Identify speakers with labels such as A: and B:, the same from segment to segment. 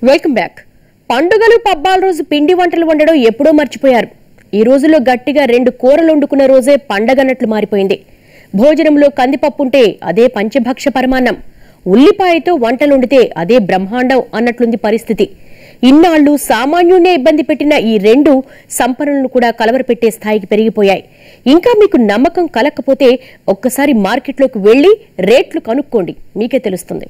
A: Welcome back. పండుగలు పబ్బాల రోజు పిండి వంటలు వండడం ఎప్పుడో మర్చిపోయారు. ఈ రోజుల్లో గట్టిగా 2 కూరలు వండుకున్న రోజే పండగన్నట్లు మారిపోయింది. భోజనంలో కందిపప్పు ఉంటే అదే పంచభక్ష పరమాన్నం, ఉల్లిపాయతో వంటలు వండితే అదే బ్రహ్మాండం అన్నట్లుంది పరిస్థితి. ఇన్నాళ్లు సామాన్యునే ఇబ్బంది పెట్టిన ఈ 2 సంపన్నులను కూడా కలవరపెట్టే స్థాయికి పెరిగిపోయాయి. ఇంకా మీకు నమ్మకం కలకపోతే ఒక్కసారి మార్కెట్లోకి వెళ్లి రేట్లు కనుక్కోండి, మీకే తెలుస్తుంది.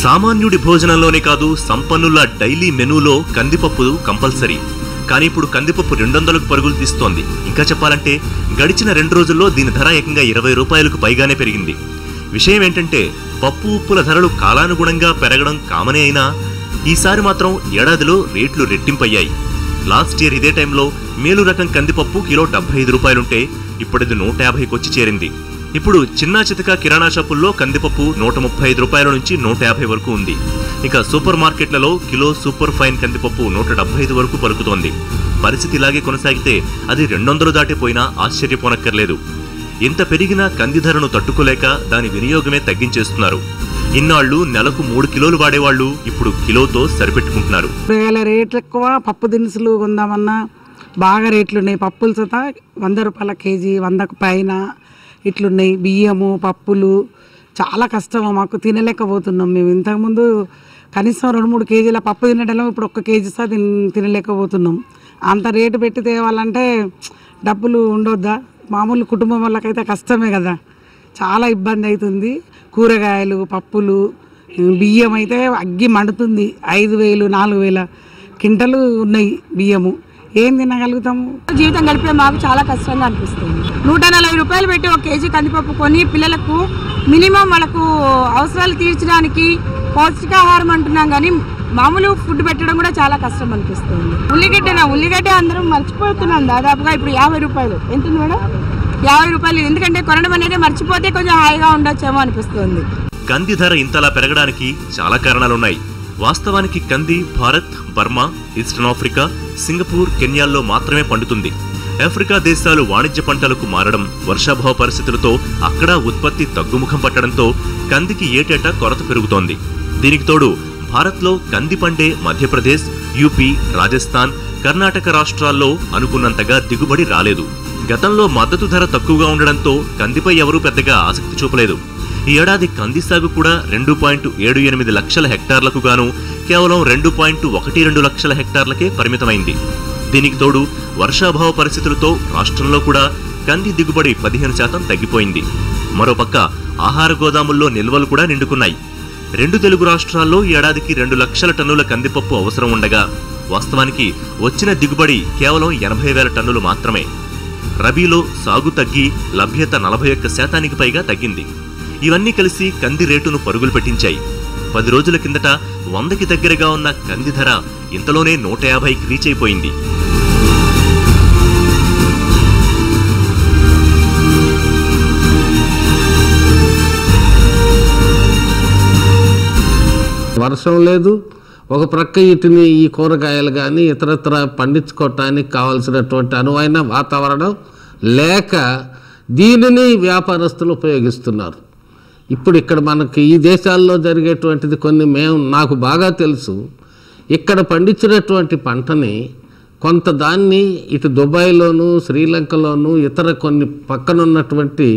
B: సామాన్యుడి భోజనంలోనే కాదు, సంపన్నుల డైలీ మెనూలో కందిపప్పు కంపల్సరీ. కానీ ఇప్పుడు కందిపప్పు 200కు పరుగులు తీస్తోంది. ఇంకా చెప్పాలంటే గడిచిన 2 రోజుల్లో దీని ధర ఏకంగా 20 రూపాయలకు పైగానే పెరిగింది. విషయం ఏంటంటే పప్పు ఉప్పుల ధరలు కాలానుగుణంగా పెరగడం కామనే అయినా ఈసారి మాత్రం ఏడాదిలో రేట్లు రెట్టింపయ్యాయి. లాస్ట్ ఇయర్ ఇదే టైంలో మేలు రకం కందిపప్పు కిలో 75 రూపాయలుంటే ఇప్పుడది 150కి వచ్చి చేరింది. ఇప్పుడు చిన్న చితక కిరాణా షాపుల్లో కందిపప్పు 135 రూపాయల నుంచి 150 వరకు ఉంది. ఇక సూపర్ మార్కెట్లలో కిలో సూపర్ ఫైన్ కందిపప్పు 175 వరకు పలుకుతోంది. పరిస్థితి ఇలాగే కొనసాగితే అది 200 దాటిపోయినా ఆశ్చర్యపోనక్కర్లేదు. ఇంత పెరిగిన కంది ధరను తట్టుకోలేక దాని వినియోగమే తగ్గించేస్తున్నారు. ఇన్నాళ్లు నెలకు 3 కిలోలు వాడేవాళ్లు ఇప్పుడు కిలోతో సరిపెట్టుకుంటున్నారు.
C: రేట్లు ఎక్కువ, పప్పు దినుసులు కొందామన్నా బాగా రేట్లున్నాయి. పప్పులు సత 100 రూపాయల కేజీ, 100కు పైన ఇట్లున్నాయి. బియ్యము, పప్పులు చాలా కష్టం, మాకు తినలేకపోతున్నాం. మేము ఇంతకుముందు కనీసం 2-3 కేజీల పప్పు తినేటం, ఇప్పుడు 1 కేజీ తినలేకపోతున్నాం. అంత రేటు పెట్టి తేవాలంటే డబ్బులు ఉండొద్దా? మామూలు కుటుంబం వాళ్ళకైతే కష్టమే కదా, చాలా ఇబ్బంది అవుతుంది. కూరగాయలు, పప్పులు, బియ్యం అయితే అగ్గి మండుతుంది. 5,000 4,000 క్వింటలు ఉన్నాయి బియ్యము. ఏం తినగలుగుతాము?
D: జీవితం గడిపే మాకు చాలా కష్టంగా అనిపిస్తుంది. 140 రూపాయలు పెట్టి 1 కేజీ కందిపప్పు కొని పిల్లలకు మినిమం వాళ్ళకు అవసరాలు తీర్చడానికి పౌష్టికాహారం అంటున్నాం, కానీ మామూలు ఫుడ్ పెట్టడం కూడా చాలా కష్టం అనిపిస్తుంది. ఉల్లిగడ్డ అందరం మర్చిపోతున్నాం. దాదాపుగా ఇప్పుడు 50 రూపాయలు. ఎంత మేడం? 50 రూపాయలు. ఎందుకంటే కొనడం అనేది మర్చిపోతే కొంచెం హాయిగా ఉండొచ్చేమో అనిపిస్తుంది.
B: కంది ధర ఇంతలా పెరగడానికి చాలా కారణాలున్నాయి. వాస్తవానికి కంది Bharat, Burma, eastern Africa, Singapore, కెన్యాల్లో మాత్రమే పండుతుంది. ఆఫ్రికా దేశాలు వాణిజ్య పంటలకు మారడం, వర్షాభావ పరిస్థితులతో అక్కడ ఉత్పత్తి తగ్గుముఖం పట్టడంతో కందికి ఏటేటా కొరత పెరుగుతోంది. దీనికి తోడు భారత్లో కంది పండే మధ్యప్రదేశ్, యూపీ, రాజస్థాన్, కర్ణాటక రాష్ట్రాల్లో అనుకున్నంతగా దిగుబడి రాలేదు. గతంలో మద్దతు ధర తక్కువగా ఉండడంతో కందిపై ఎవరూ పెద్దగా ఆసక్తి చూపలేదు. ఈ ఏడాది కంది సాగు కూడా 2.78 లక్షల హెక్టార్లకు గాను కేవలం 2.12 లక్షల హెక్టార్లకే పరిమితమైంది. దీనికి తోడు వర్షాభావ పరిస్థితులతో రాష్ట్రంలో కూడా కంది దిగుబడి 15% తగ్గిపోయింది. మరోపక్క ఆహార గోదాముల్లో నిల్వలు కూడా నిండుకున్నాయి. 2 తెలుగు రాష్ట్రాల్లో ఏడాదికి 2 లక్షల టన్నుల కందిపప్పు అవసరం ఉండగా వాస్తవానికి వచ్చిన దిగుబడి కేవలం 80,000 టన్నులు మాత్రమే. రబీలో సాగు తగ్గి లభ్యత 41% పైగా తగ్గింది. ఇవన్నీ కలిసి కంది రేటును పరుగులు పెట్టించాయి. 10 రోజుల కిందట 100కి దగ్గరగా ఉన్న కంది ధర ఇంతలోనే 150కి రీచ్ అయిపోయింది.
E: వర్షం లేదు, ఒక ప్రక్క ఇటుని ఈ కూరగాయలు కానీ ఇతరత్ర పండించుకోవటానికి కావాల్సినటువంటి అనువైన వాతావరణం లేక దీనిని వ్యాపారస్తులు ఉపయోగిస్తున్నారు. ఇప్పుడు ఇక్కడ మనకి ఈ దేశాల్లో జరిగేటువంటిది నాకు బాగా తెలుసు. ఇక్కడ పండించినటువంటి పంటని కొంత దాన్ని ఇటు దుబాయ్లోను, శ్రీలంకలోను, ఇతర కొన్ని పక్కనున్నటువంటి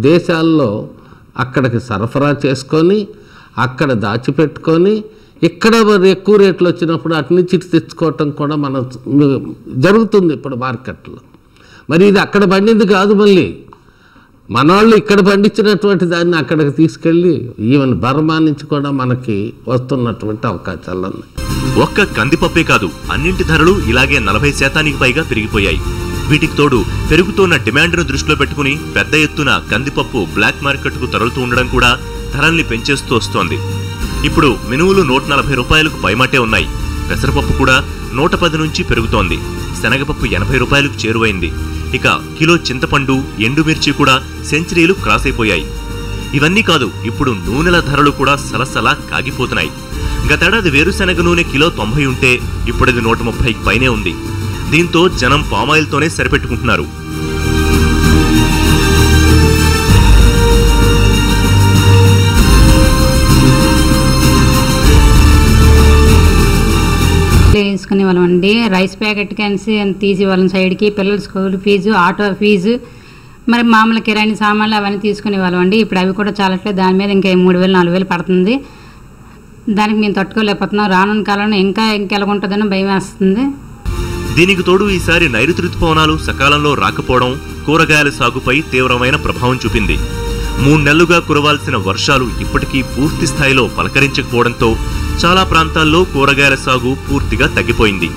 E: దేశాల్లో అక్కడికి సరఫరా చేసుకొని అక్కడ దాచిపెట్టుకొని ఇక్కడ ఎక్కువ రేట్లు వచ్చినప్పుడు అటు నుంచి ఇటు తెచ్చుకోవటం కూడా జరుగుతుంది ఇప్పుడు మార్కెట్లో. మరి ఇది అక్కడ పండింది కాదు, మళ్ళీ మనవాళ్ళు ఇక్కడ పండించినటువంటి దాన్ని అక్కడికి తీసుకెళ్ళి ఈవెన్ బర్మా నుంచి కూడా మనకి వస్తున్నటువంటి అవకాశాలు ఉన్నాయి.
B: ఒక్క కందిపప్పే కాదు, అన్నింటి ధరలు ఇలాగే 40%కి పైగా పెరిగిపోయాయి. వీటికి తోడు పెరుగుతున్న డిమాండ్ను దృష్టిలో పెట్టుకుని పెద్ద ఎత్తున కందిపప్పు బ్లాక్ మార్కెట్కు తరలుతూ ఉండడం కూడా ధరల్ని పెంచేస్తూ వస్తోంది. ఇప్పుడు మెనువులు 140 రూపాయలకు పైమాటే ఉన్నాయి. పెసరపప్పు కూడా 110 నుంచి పెరుగుతోంది. శనగపప్పు 80 రూపాయలకు చేరువైంది. ఇక కిలో చింతపండు, ఎండుమిర్చి కూడా సెంచరీలు క్రాస్ అయిపోయాయి. ఇవన్నీ కాదు, ఇప్పుడు నూనెల ధరలు కూడా సలసలా కాగిపోతున్నాయి. గతేడాది వేరుశెనగ నూనె కిలో 90 ఉంటే ఇప్పుడది 130కి పైనే ఉంది. దీంతో జనం పామాయిల్తోనే సరిపెట్టుకుంటున్నారు.
F: వేసుకునే వాళ్ళం అండి. రైస్ ప్యాకెట్ కలిసి తీసి వాళ్ళం సైడ్కి, పిల్లల స్కూల్ ఫీజు, ఆటో ఫీజు, మరి మామూలు కిరాణి సామాన్లు అవన్నీ తీసుకునే వాళ్ళం అండి. ఇప్పుడు అవి కూడా చాలట్లేదు. దాని మీద ఇంకా 3,000-4,000 పడుతుంది. దానికి మేము తట్టుకోలేకపోతున్నాం. రానున్న కాలంలో ఇంకా ఎలాగుంటుందని భయం వేస్తుంది.
B: దీనికి తోడు ఈసారి నైరుతి రుతుపవనాలు సకాలంలో రాకపోవడం కూరగాయల సాగుపై తీవ్రమైన ప్రభావం చూపింది. 3 నెలలుగా కురవాల్సిన వర్షాలు ఇప్పటికీ పూర్తి స్థాయిలో పలకరించకపోవడంతో చాలా ప్రాంతాల్లో కూరగాయల సాగు పూర్తిగా తగ్గిపోయింది.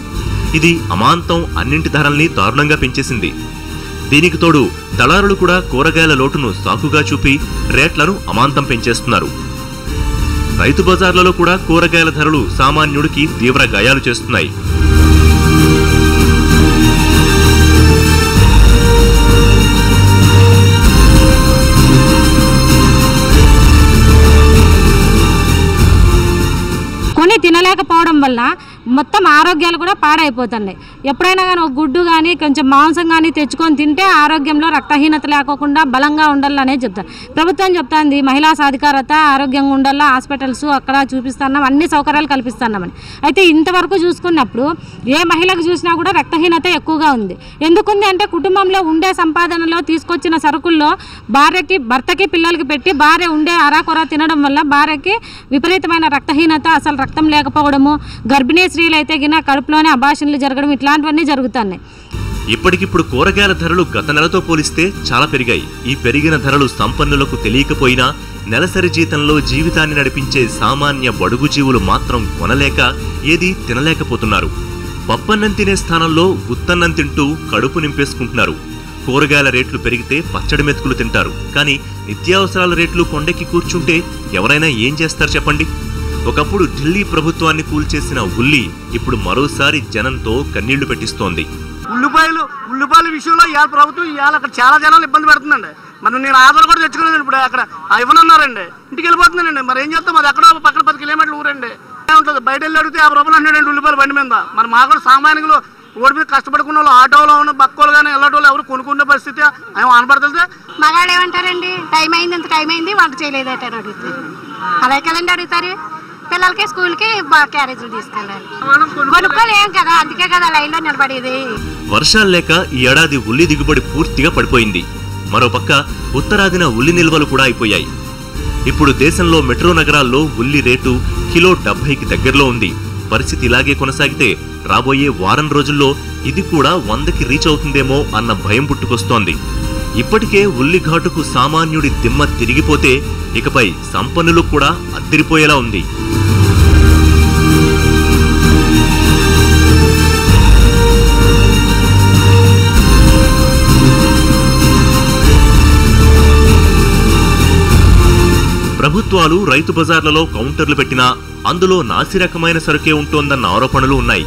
B: ఇది అమాంతం అన్నింటి ధరల్ని దారుణంగా పెంచేసింది. దీనికి తోడు దళారులు కూడా కూరగాయల లోటును సాకుగా చూపి రేట్లను అమాంతం పెంచేస్తున్నారు. రైతు బజార్లలో కూడా కూరగాయల ధరలు సామాన్యుడికి తీవ్ర గాయాలు చేస్తున్నాయి.
F: కొని తినలేకపోవడం వల్ల మొత్తం ఆరోగ్యాలు కూడా పాడైపోతున్నాయి. ఎప్పుడైనా కానీ ఒక గుడ్డు కానీ కొంచెం మాంసం కానీ తెచ్చుకొని తింటే ఆరోగ్యంలో రక్తహీనత లేకోకుండా బలంగా ఉండాలనే చెప్తారు. ప్రభుత్వం చెప్తాంది మహిళా సాధికారత, ఆరోగ్యంగా ఉండాలా, హాస్పిటల్స్ అక్కడ చూపిస్తున్నాం, అన్ని సౌకర్యాలు కల్పిస్తున్నామని. అయితే ఇంతవరకు చూసుకున్నప్పుడు ఏ మహిళకు చూసినా కూడా రక్తహీనత ఎక్కువగా ఉంది. ఎందుకుంది అంటే కుటుంబంలో ఉండే సంపాదనలో తీసుకొచ్చిన సరుకుల్లో భార్యకి, భర్తకి, పిల్లలకి పెట్టి భార్య ఉండే అరాకొర తినడం వల్ల భార్యకి విపరీతమైన రక్తహీనత, అసలు రక్తం లేకపోవడము, గర్భిణీ స్త్రీలు అయితే గిన కడుపులోనే అబార్షన్లు జరగడం, ఇట్లాంటివన్నీ జరుగుతున్నాయి.
B: ఇప్పటికిప్పుడు కూరగాయల ధరలు గత నెలతో పోలిస్తే చాలా పెరిగాయి. ఈ పెరిగిన ధరలు సంపన్నులకు తెలియకపోయినా నెలసరి జీతంలో జీవితాన్ని నడిపించే సామాన్య బడుగు జీవులు మాత్రం కొనలేక ఏదీ తినలేకపోతున్నారు. పప్పన్నం తినే స్థానంలో గుత్తన్నం తింటూ కడుపు నింపేసుకుంటున్నారు. కూరగాయల రేట్లు పెరిగితే పచ్చడి మెతుకులు తింటారు. కానీ నిత్యావసరాల రేట్లు కొండెక్కి కూర్చుంటే ఎవరైనా ఏం చేస్తారు చెప్పండి? ఒకప్పుడు ఢిల్లీ ప్రభుత్వాన్ని కూల్చేసిన ఉల్లి ఇప్పుడు మరోసారి జనంతో కన్నీళ్లు పెట్టిస్తోంది.
G: ఉల్లిపాయల విషయంలో ఇవాళ ప్రభుత్వం ఇవాళ అక్కడ చాలా జనాలు ఇబ్బంది పెడుతుందండి. మనం నేను ఆధార్ కూడా తెచ్చుకున్నాను. ఇప్పుడు అక్కడ ఇవ్వనన్నారండి, ఇంటికి వెళ్ళిపోతున్నానండి. మరి ఏం చేస్తాం? అది ఎక్కడ పక్కన 10 కిలోమీటర్లు ఊరండి ఉంటుంది. బయట వెళ్ళి అడిగితే 50 రూపాయలు అంటాడండి ఉల్లిపాయలు బండి మీద. మరి మా కూడా సామాన్యులు ఓడి మీద కష్టపడుకున్న వాళ్ళు, ఆటోలో ఉన్న బక్కోలు కానీ వెళ్ళటోళ్ళు ఎవరు కొనుక్కునే పరిస్థితి ఏమో అనపడుతుంది.
H: మగాళ్ళు ఏమంటారండి, టైం అయింది, ఇంత టైం అయింది, వంట చేయలేదట అడుగుతారు. అలాగే కదండి అడుగుతారు. పిల్లలకి స్కూల్కి క్యారేజీలు తీసుకెళ్ళాలి, కొనుక్కోలేం కదా, అందుకే కదా లైన్లో నిలబడేది.
B: వర్షాలు లేక ఈ ఏడాది ఉల్లి దిగుబడి పూర్తిగా పడిపోయింది. మరోపక్క ఉత్తరాదిన ఉల్లి నిల్వలు కూడా అయిపోయాయి. ఇప్పుడు దేశంలో మెట్రో నగరాల్లో ఉల్లి రేటు కిలో 70కి దగ్గరలో ఉంది. పరిస్థితి ఇలాగే కొనసాగితే రాబోయే వారం రోజుల్లో ఇది కూడా 100కి రీచ్ అవుతుందేమో అన్న భయం పుట్టుకొస్తోంది. ఇప్పటికే ఉల్లి ఘాటుకు సామాన్యుడి దిమ్మ తిరిగిపోతే ఇకపై సంపన్నులు కూడా అత్తిరిపోయేలా ఉంది. ప్రభుత్వాలు రైతు బజార్లలో కౌంటర్లు పెట్టినా అందులో నాసిరకమైన సరుకే ఉంటోందన్న ఆరోపణలు ఉన్నాయి.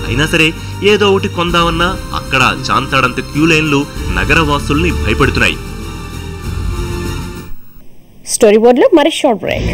B: అయినా సరే ఏదో ఒకటి కొందామన్నా అక్కడ చాంతాడంత క్యూ లైన్లు నగరవాసుల్ని భయపెడుతున్నాయి.
A: స్టోరీ బోర్డులో మరి షార్ట్ బ్రేక్.